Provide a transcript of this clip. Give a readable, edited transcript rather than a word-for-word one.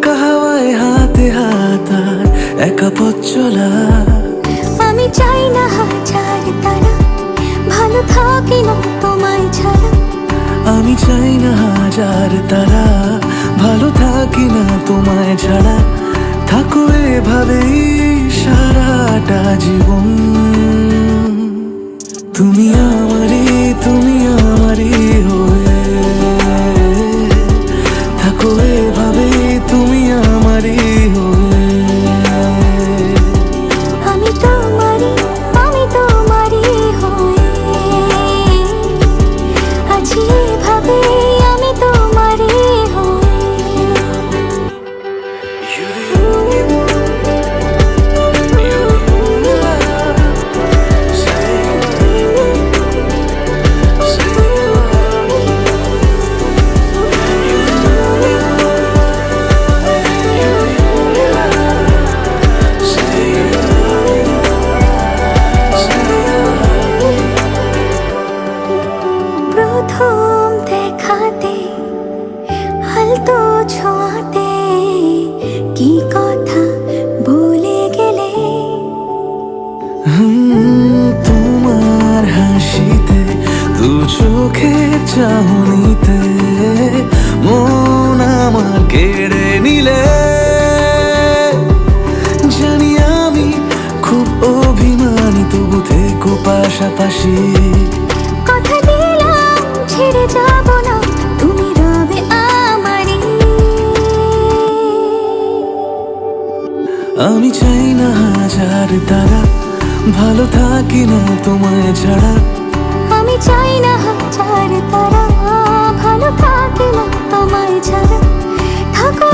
হাওয়ায় হাতে হাত আর একা পথ চলা। আমি চাই না হাজার তারা, ভালো থাকি না তোমায় ছাড়া। আমি চাই না হাজার তারা, ভালো থাকি না তোমায় ছাড়া। থাকো এভাবেই সারাটা জীবন। তুমি আমারই হয়ে থাকো এভাবেই, তুমি আমারই হয়ে। আমি তোমারই হয়ে আছি এভাবে, আমি তোমারই হয়ে। প্রথম দেখাতে হালতো ছোঁয়াতে কি কথা বলে গেলে। তোমার হাসিতে, দু চোখে চাহনিতে মন আমার কেড়ে নিলে। জানি আমি খুব অভিমানী, তবু থেকো পাশাপাশি। কথা দিলাম ছেড়ে যাব না, তুমি রবে আমারই। আমি চাই না হাজার তারা, ভালো থাকি না তোমায় ছাড়া। আমি চাই না হাজার তারা, ভালো থাকি না তোমায় ছাড়া। থাকো